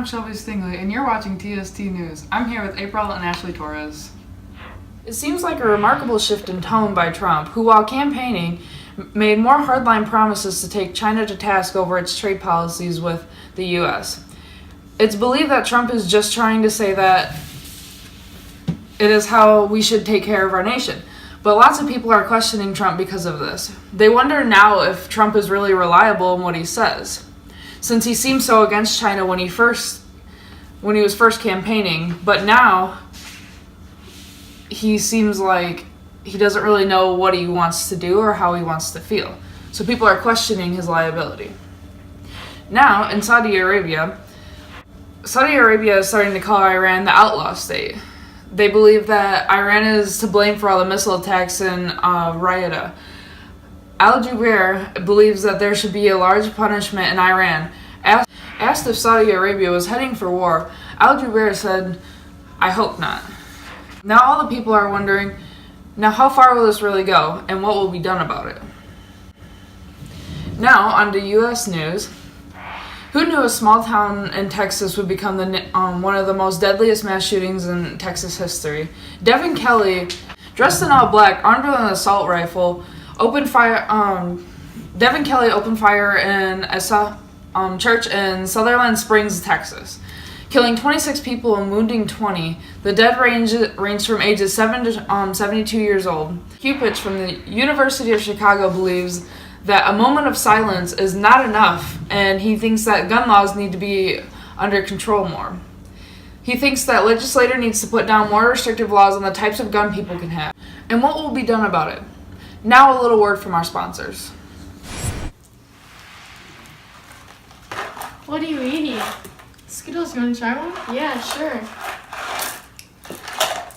I'm Shelby Stingley, and you're watching TST News. I'm here with April and Ashley Torres. It seems like a remarkable shift in tone by Trump, who, while campaigning, made more hardline promises to take China to task over its trade policies with the U.S. It's believed that Trump is just trying to say that it is how we should take care of our nation. But lots of people are questioning Trump because of this. They wonder now if Trump is really reliable in what he says, since he seemed so against China when he was first campaigning, but now he seems like he doesn't really know what he wants to do or how he wants to feel. So people are questioning his liability. Now, in Saudi Arabia is starting to call Iran the outlaw state. They believe that Iran is to blame for all the missile attacks in Riyadh. Al Jubeir believes that there should be a large punishment in Iran. Asked if Saudi Arabia was heading for war, Al Jubeir said, "I hope not." Now all the people are wondering, now how far will this really go, and what will be done about it? Now, on to U.S. news. Who knew a small town in Texas would become one of the most deadliest mass shootings in Texas history? Devin Kelly, dressed in all black, armed with an assault rifle, opened fire. Devin Kelly opened fire in a church in Sutherland Springs, Texas, killing 26 people and wounding 20. The dead range from ages 7 to 72 years old. Cupich from the University of Chicago believes that a moment of silence is not enough, and he thinks that gun laws need to be under control more. He thinks that legislature needs to put down more restrictive laws on the types of gun people can have. And what will be done about it? Now a little word from our sponsors. What are you eating? Skittles, you want to try one? Yeah, sure.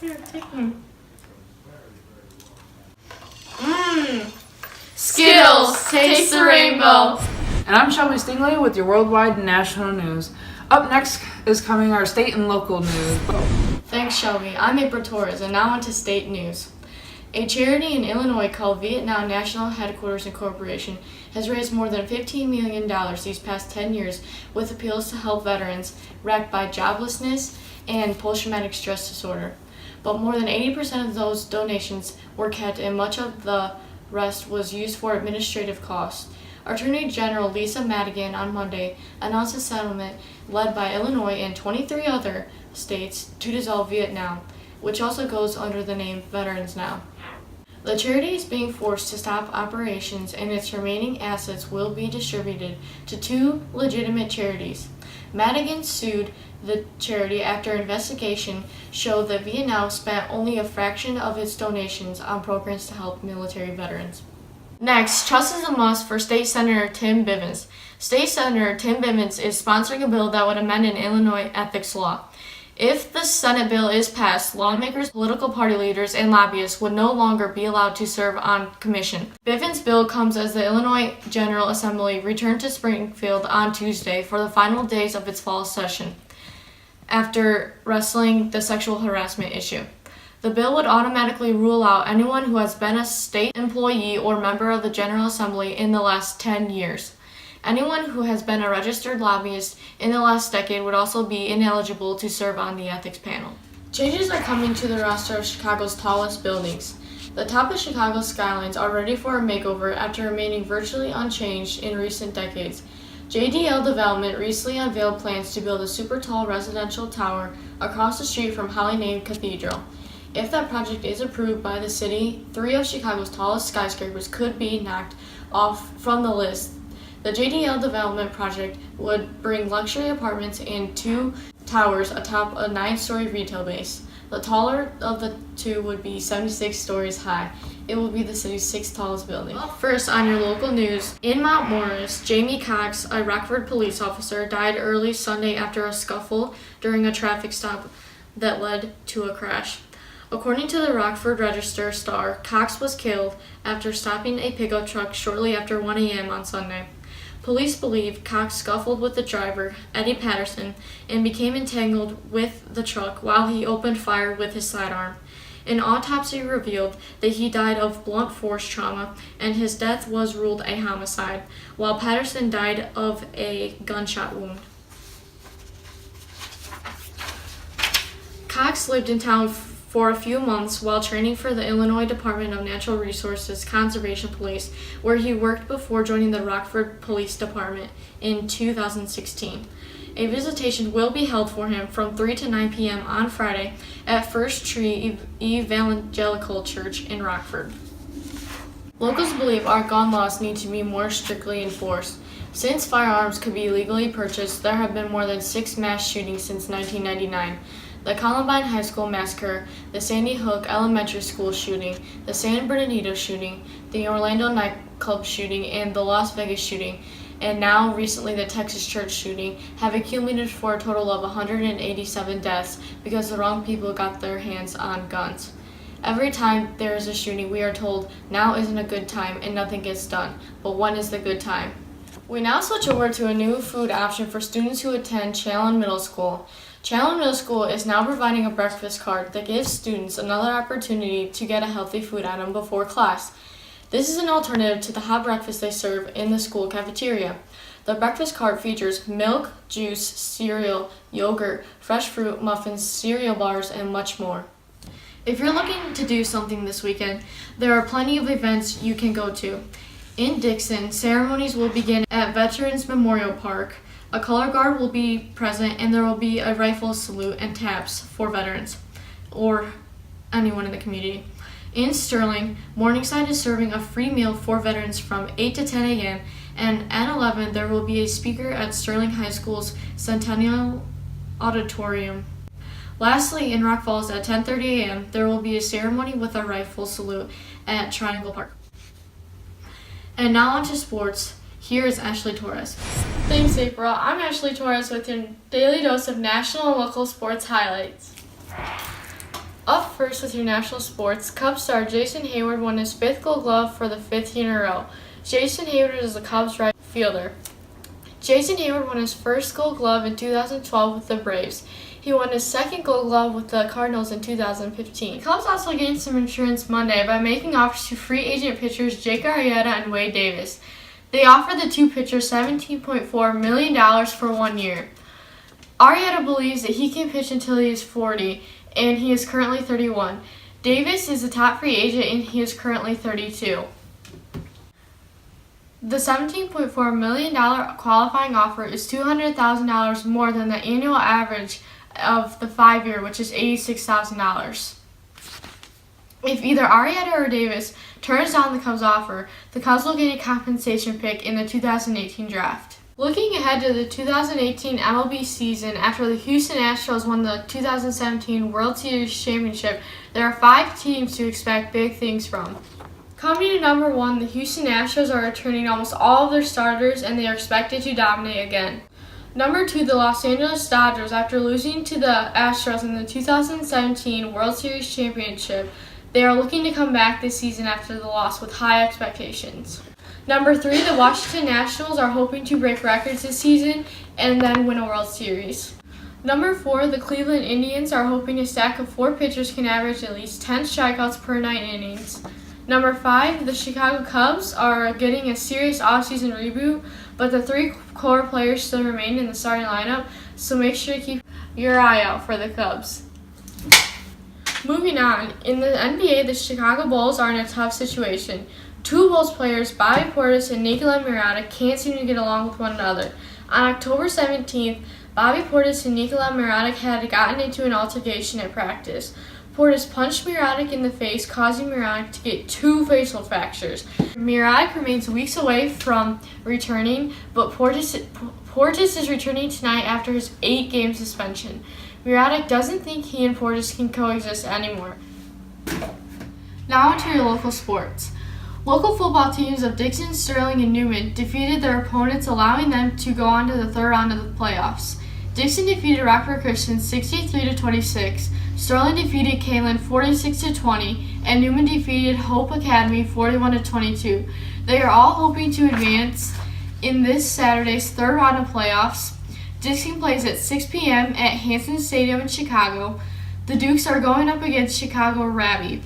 Here, take one. Skittles, taste the rainbow. And I'm Shelby Stingley with your worldwide and national news. Up next is coming our state and local news. Thanks, Shelby. I'm April Torres, and now on to state news. A charity in Illinois called Vietnam National Headquarters Incorporation has raised more than $15 million these past 10 years with appeals to help veterans racked by joblessness and post-traumatic stress disorder. But more than 80% of those donations were kept, and much of the rest was used for administrative costs. Attorney General Lisa Madigan on Monday announced a settlement led by Illinois and 23 other states to dissolve Vietnam, which also goes under the name Veterans Now. The charity is being forced to stop operations, and its remaining assets will be distributed to two legitimate charities. Madigan sued the charity after investigation showed that Vietnam spent only a fraction of its donations on programs to help military veterans. Next, trust is a must for State Senator Tim Bivens. State Senator Tim Bivens is sponsoring a bill that would amend an Illinois ethics law. If the Senate bill is passed, lawmakers, political party leaders, and lobbyists would no longer be allowed to serve on commission. Bivens' bill comes as the Illinois General Assembly returned to Springfield on Tuesday for the final days of its fall session after wrestling the sexual harassment issue. The bill would automatically rule out anyone who has been a state employee or member of the General Assembly in the last 10 years. Anyone who has been a registered lobbyist in the last decade would also be ineligible to serve on the ethics panel. Changes are coming to the roster of Chicago's tallest buildings. The top of Chicago's skylines are ready for a makeover after remaining virtually unchanged in recent decades. JDL Development recently unveiled plans to build a super tall residential tower across the street from Holy Name Cathedral. If that project is approved by the city, 3 of Chicago's tallest skyscrapers could be knocked off from the list. The JDL development project would bring luxury apartments and 2 towers atop a 9-story retail base. The taller of the 2 would be 76 stories high. It will be the city's 6th tallest building. First, on your local news, in Mount Morris, Jamie Cox, a Rockford police officer, died early Sunday after a scuffle during a traffic stop that led to a crash. According to the Rockford Register-Star, Cox was killed after stopping a pickup truck shortly after 1 a.m. on Sunday. Police believe Cox scuffled with the driver, Eddie Patterson, and became entangled with the truck while he opened fire with his sidearm. An autopsy revealed that he died of blunt force trauma, and his death was ruled a homicide, while Patterson died of a gunshot wound. Cox lived in town for a few months while training for the Illinois Department of Natural Resources Conservation Police, where he worked before joining the Rockford Police Department in 2016. A visitation will be held for him from 3 to 9 p.m. on Friday at First Tree Evangelical Church in Rockford. Locals believe our gun laws need to be more strictly enforced. Since firearms could be legally purchased, there have been more than 6 mass shootings since 1999. The Columbine High School massacre, the Sandy Hook Elementary School shooting, the San Bernardino shooting, the Orlando nightclub shooting, and the Las Vegas shooting, and now recently the Texas church shooting, have accumulated for a total of 187 deaths because the wrong people got their hands on guns. Every time there is a shooting, we are told now isn't a good time and nothing gets done. But when is the good time? We now switch over to a new food option for students who attend Challen Middle School. Challen Middle School is now providing a breakfast cart that gives students another opportunity to get a healthy food item before class. This is an alternative to the hot breakfast they serve in the school cafeteria. The breakfast cart features milk, juice, cereal, yogurt, fresh fruit, muffins, cereal bars, and much more. If you're looking to do something this weekend, there are plenty of events you can go to. In Dixon, ceremonies will begin at Veterans Memorial Park. A color guard will be present, and there will be a rifle salute and taps for veterans or anyone in the community. In Sterling, Morningside is serving a free meal for veterans from 8 to 10 a.m. and at 11 there will be a speaker at Sterling High School's Centennial Auditorium. Lastly, in Rock Falls at 10:30 a.m. there will be a ceremony with a rifle salute at Triangle Park. And now on to sports. Here is Ashley Torres. Thanks, April. I'm Ashley Torres with your daily dose of national and local sports highlights. Up first with your national sports, Cubs star Jason Hayward won his 5th Gold Glove for the 5th year in a row. Jason Hayward is the Cubs' right fielder. Jason Hayward won his first Gold Glove in 2012 with the Braves. He won his 2nd Gold Glove with the Cardinals in 2015. The Cubs also gained some insurance Monday by making offers to free agent pitchers Jake Arrieta and Wade Davis. They offered the two pitchers $17.4 million for 1 year. Arrieta believes that he can pitch until he is 40, and he is currently 31. Davis is a top free agent, and he is currently 32. The $17.4 million qualifying offer is $200,000 more than the annual average of the 5-year, which is $86,000. If either Arrieta or Davis turns down the Cubs' offer, the Cubs will get a compensation pick in the 2018 draft. Looking ahead to the 2018 MLB season, after the Houston Astros won the 2017 World Series championship, there are 5 teams to expect big things from. Coming to number 1, the Houston Astros are returning almost all of their starters, and they are expected to dominate again. Number 2, the Los Angeles Dodgers, after losing to the Astros in the 2017 World Series championship, they are looking to come back this season after the loss with high expectations. Number 3, the Washington Nationals are hoping to break records this season and then win a World Series. Number 4, the Cleveland Indians are hoping a stack of 4 pitchers can average at least 10 strikeouts per 9 innings. Number 5, the Chicago Cubs are getting a serious offseason reboot, but the 3 core players still remain in the starting lineup, so make sure to keep your eye out for the Cubs. Moving on, in the NBA, the Chicago Bulls are in a tough situation. 2 Bulls players, Bobby Portis and Nikola Mirotic, can't seem to get along with one another. On October 17th, Bobby Portis and Nikola Mirotic had gotten into an altercation at practice. Portis punched Mirotic in the face, causing Mirotic to get 2 facial fractures. Mirotic remains weeks away from returning, but Portis is returning tonight after his 8-game suspension. Mirotic doesn't think he and Portis can coexist anymore. Now onto your local sports. Local football teams of Dixon, Sterling, and Newman defeated their opponents, allowing them to go on to the 3rd round of the playoffs. Dixon defeated Rockford Christian 63-26, Sterling defeated Kalen 46-20, and Newman defeated Hope Academy 41-22. They are all hoping to advance in this Saturday's 3rd round of playoffs. Dixon plays at 6 p.m. at Hanson Stadium in Chicago. The Dukes are going up against Chicago Rabby.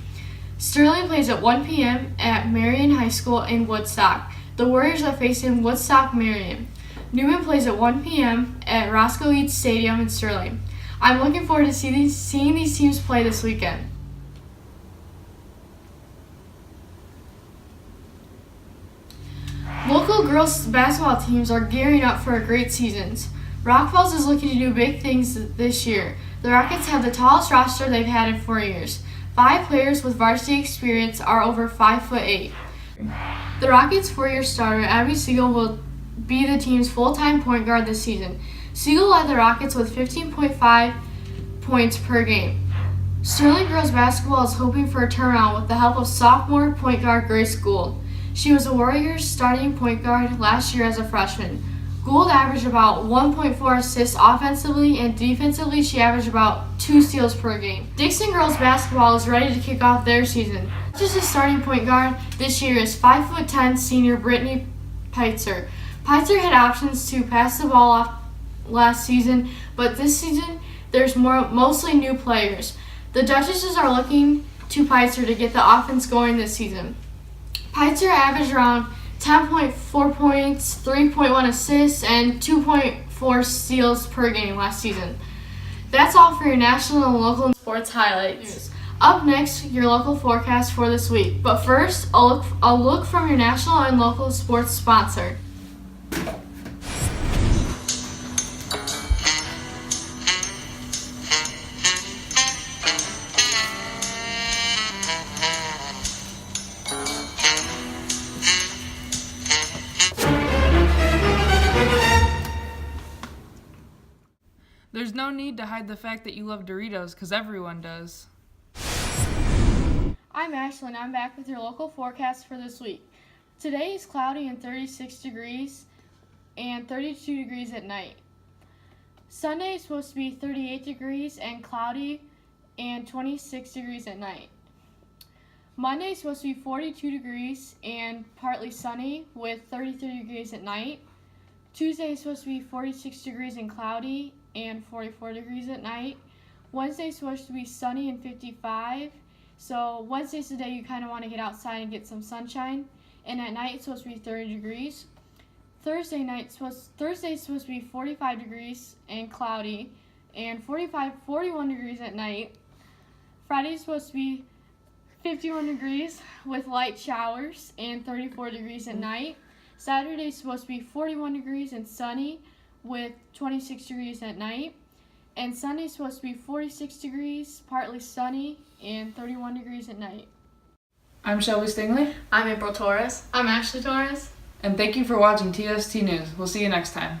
Sterling plays at 1 p.m. at Marion High School in Woodstock. The Warriors are facing Woodstock Marion. Newman plays at 1 p.m. at Roscoe Eads Stadium in Sterling. I'm looking forward to seeing these teams play this weekend. Local girls basketball teams are gearing up for a great season. Rockfalls is looking to do big things this year. The Rockets have the tallest roster they've had in 4 years. 5 players with varsity experience are over 5'8". The Rockets' 4-year starter, Abby Siegel, will be the team's full-time point guard this season. Siegel led the Rockets with 15.5 points per game. Sterling girls basketball is hoping for a turnaround with the help of sophomore point guard Grace Gould. She was the Warriors' starting point guard last year as a freshman. Gould averaged about 1.4 assists offensively, and defensively she averaged about 2 steals per game. Dixon girls basketball is ready to kick off their season. Just a starting point guard this year is 5'10" senior Brittany Peitzer. Peitzer had options to pass the ball off last season, but this season there's mostly new players. The Duchesses are looking to Peitzer to get the offense going this season. Peitzer averaged around 10.4 points, 3.1 assists, and 2.4 steals per game last season. That's all for your national and local sports highlights. Up next, your local forecast for this week. But first, a look from your national and local sports sponsor. There's no need to hide the fact that you love Doritos, because everyone does. I'm Ashley, and I'm back with your local forecast for this week. Today is cloudy and 36 degrees and 32 degrees at night. Sunday is supposed to be 38 degrees and cloudy and 26 degrees at night. Monday is supposed to be 42 degrees and partly sunny with 33 degrees at night. Tuesday is supposed to be 46 degrees and cloudy and 44 degrees at night. Wednesday is supposed to be sunny and 55. So Wednesday's the day you kind of want to get outside and get some sunshine. And at night it's supposed to be 30 degrees. Thursday is supposed to be 45 degrees and cloudy and 41 degrees at night. Friday is supposed to be 51 degrees with light showers and 34 degrees at night. Saturday is supposed to be 41 degrees and sunny with 26 degrees at night. And Sunday is supposed to be 46 degrees, partly sunny, and 31 degrees at night. I'm Shelby Stingley, I'm April Torres. I'm Ashley Torres. and thank you for watching TST News. We'll see you next time.